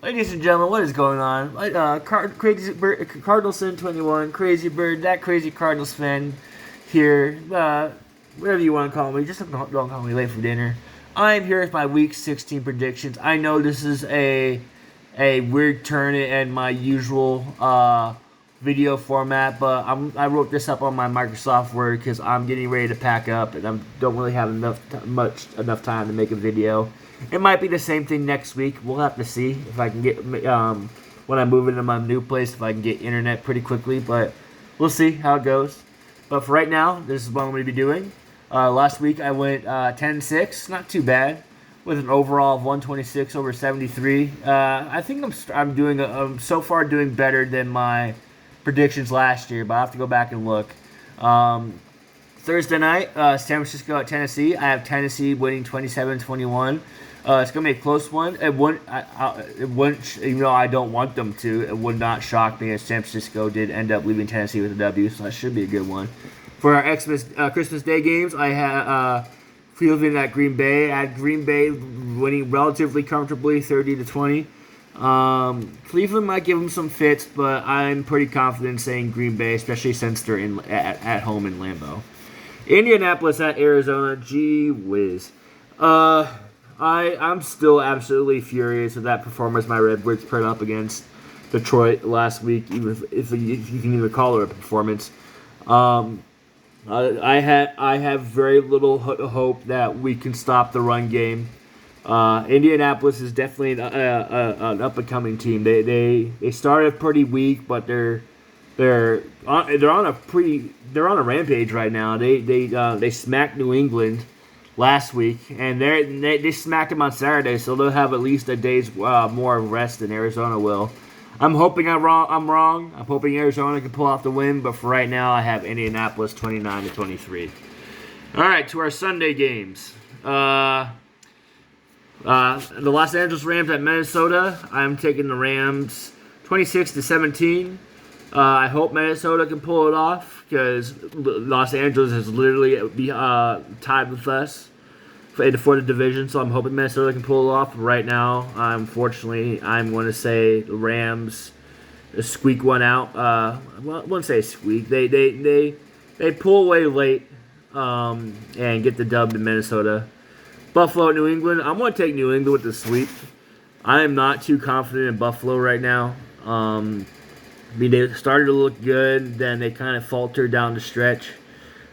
Ladies and gentlemen, what is going on? Crazy Bird, Cardinalson 21, Crazy Bird, that crazy Cardinals fan here. Whatever you want to call me, just don't call me late for dinner. I am here with my Week 16 predictions. I know this is a weird turn in my usual video format, but I wrote this up on my Microsoft Word because I'm getting ready to pack up and I don't really have enough time to make a video. It might be the same thing next week. We'll have to see if I can get when I move into my new place, if I can get internet pretty quickly. But we'll see how it goes. But for right now, this is what I'm going to be doing. Last week I went 10-6, not too bad, with an overall of 126 over 73. I think I'm so far doing better than my predictions last year, but I have to go back and look. Thursday night, San Francisco at Tennessee. I have Tennessee winning 27-21. It's going to be a close one. It wouldn't, even though I don't want them to, it would not shock me if San Francisco did end up leaving Tennessee with a W, so that should be a good one. For our Christmas Day games, I have Cleveland at Green Bay. I had Green Bay winning relatively comfortably, 30-20. Cleveland might give them some fits, but I'm pretty confident saying Green Bay, especially since they're at home in Lambeau. Indianapolis at Arizona. Gee whiz. I'm still absolutely furious with that performance my Redbirds put up against Detroit last week, even if you can even call it a performance. I have very little hope that we can stop the run game. Indianapolis is definitely an up and coming team. They started pretty weak, but they're on a rampage right now. They smacked New England last week, and they smacked them on Saturday, so they'll have at least a day's more rest than Arizona will. I'm hoping I'm wrong. I'm hoping Arizona can pull off the win, but for right now, I have Indianapolis 29-23. All right, to our Sunday games. The Los Angeles Rams at Minnesota. I'm taking the Rams 26-17. I hope Minnesota can pull it off because Los Angeles is literally tied with us for the division. So I'm hoping Minnesota can pull it off. Right now, unfortunately, I'm going to say the Rams squeak one out. Well, I wouldn't say squeak. They pull away late and get the dub to Minnesota. Buffalo, New England. I'm going to take New England with the sweep. I am not too confident in Buffalo right now. They started to look good, then they kind of faltered down the stretch.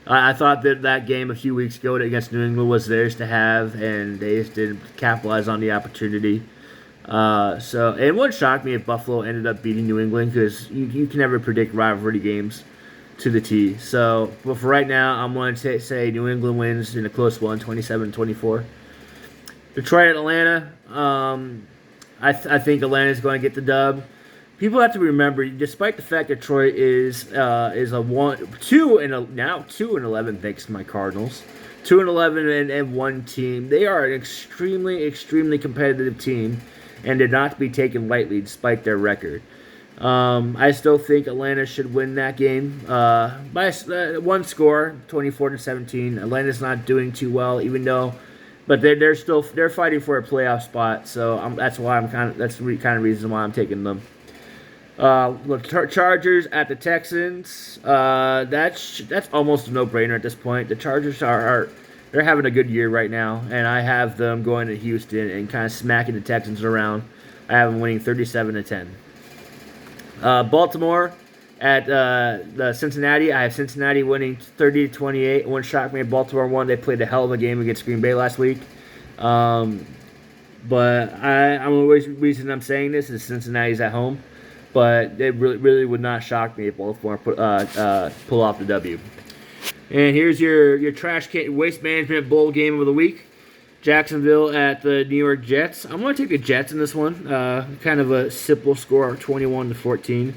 I thought that game a few weeks ago against New England was theirs to have, and they just didn't capitalize on the opportunity. So it wouldn't shock me if Buffalo ended up beating New England because you can never predict rivalry games to the T. So, but for right now, I'm going to say New England wins in a close one, 27-24. Detroit at Atlanta. I think Atlanta's going to get the dub. People have to remember, despite the fact Detroit is a 2-11 thanks to my Cardinals, 2-11 and one team. They are an extremely competitive team, and they're not to be taken lightly despite their record. I still think Atlanta should win that game by one score, 24-17. Atlanta's not doing too well, but they're fighting for a playoff spot. So that's the kind of reason why I'm taking them. The Chargers at the Texans. That's almost a no-brainer at this point. The Chargers they're having a good year right now, and I have them going to Houston and kind of smacking the Texans around. I have them winning 37-10. Baltimore at the Cincinnati. I have Cincinnati winning 30-28. It wouldn't shock me if Baltimore won. They played a hell of a game against Green Bay last week. But the reason I'm saying this is Cincinnati's at home. But it really would not shock me if Baltimore pull off the W. And here's your trash can waste management bowl game of the week. Jacksonville at the New York Jets. I'm going to take the Jets in this one. Kind of a simple score, 21-14.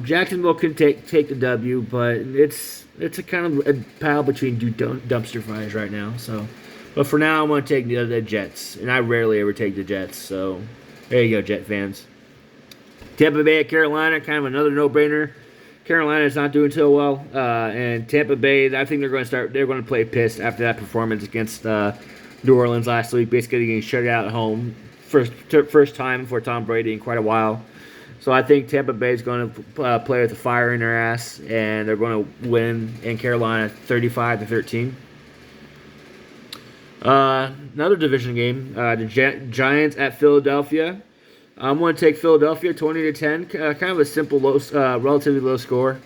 Jacksonville can take the W, but it's a kind of a battle between two dumpster fires right now. So, but for now, I'm going to take the Jets, and I rarely ever take the Jets. So there you go, Jet fans. Tampa Bay at Carolina, kind of another no-brainer. Carolina is not doing so well, and Tampa Bay, I think they're going to play pissed after that performance against New Orleans last week, basically getting shut out at home first time for Tom Brady in quite a while. So I think Tampa Bay is going to play with the fire in their ass, and they're going to win in Carolina 35-13. Another division game, the Giants at Philadelphia. I'm going to take Philadelphia 20-10. Kind of a simple, relatively low score.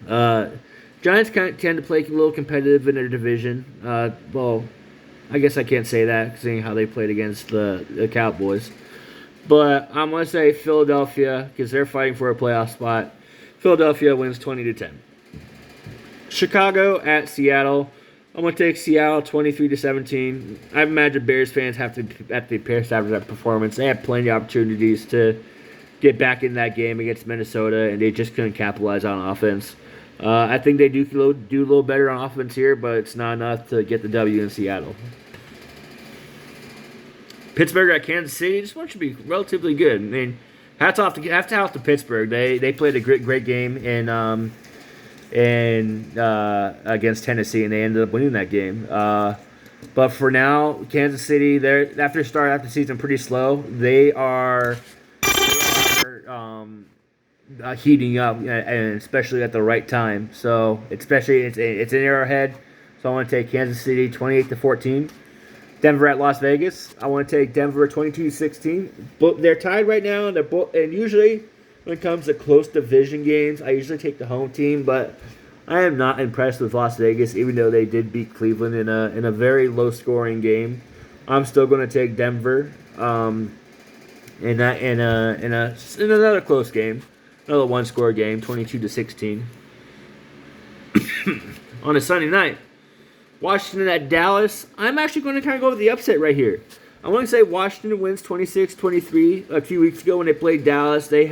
Giants kind of tend to play a little competitive in their division. Well, I guess I can't say that, seeing how they played against the Cowboys. But I'm going to say Philadelphia, because they're fighting for a playoff spot. Philadelphia wins 20-10. Chicago at Seattle. I'm going to take Seattle 23-17. I imagine Bears fans have to be pissed after that performance. They had plenty of opportunities to get back in that game against Minnesota, and they just couldn't capitalize on offense. I think they do a little better on offense here, but it's not enough to get the W in Seattle. Pittsburgh at Kansas City. This one should be relatively good. I mean, hats off to Pittsburgh. They played a great game against Tennessee, and they ended up winning that game. But for now, Kansas City, after the season pretty slow. They are heating up, and especially at the right time. So especially it's in Arrowhead. So I want to take Kansas City 28-14. Denver at Las Vegas. I want to take Denver 22-16. But they're tied right now, and usually when it comes to close division games, I usually take the home team, but I am not impressed with Las Vegas, even though they did beat Cleveland in a very low scoring game. I'm still going to take Denver in another close game, another one score game, 22-16. On a Sunday night, Washington at Dallas. I'm actually going to kind of go with the upset right here. I want to say Washington wins 26-23. A few weeks ago when they played Dallas, they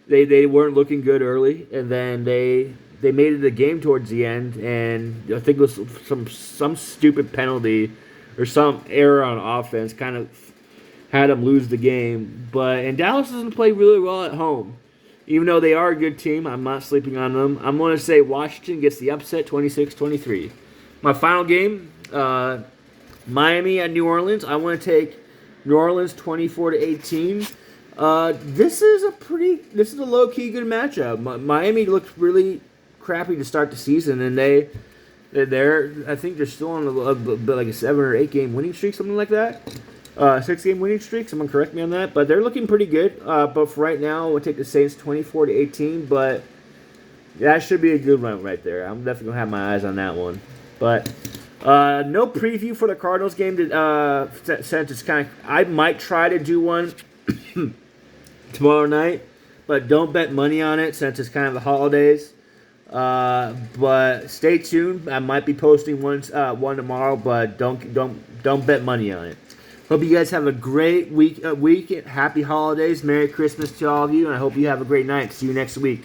weren't looking good early, and then they made it a game towards the end, and I think it was some stupid penalty or some error on offense kind of had them lose the game. And Dallas doesn't play really well at home. Even though they are a good team, I'm not sleeping on them. I'm going to say Washington gets the upset 26-23. My final game, Miami at New Orleans. I want to take New Orleans 24-18. This is a low-key good matchup. Miami looked really crappy to start the season, and I think they're still on like a 7 or 8 game winning streak, something like that. 6 game winning streak. Someone correct me on that, but they're looking pretty good. But for right now, we'll take the Saints 24-18. But that should be a good one right there. I'm definitely gonna have my eyes on that one. But no preview for the Cardinals game since it's kind of. I might try to do one tomorrow night, but don't bet money on it since it's kind of the holidays. But stay tuned. I might be posting one tomorrow, but don't bet money on it. Hope you guys have a great week. Happy holidays, Merry Christmas to all of you, and I hope you have a great night. See you next week.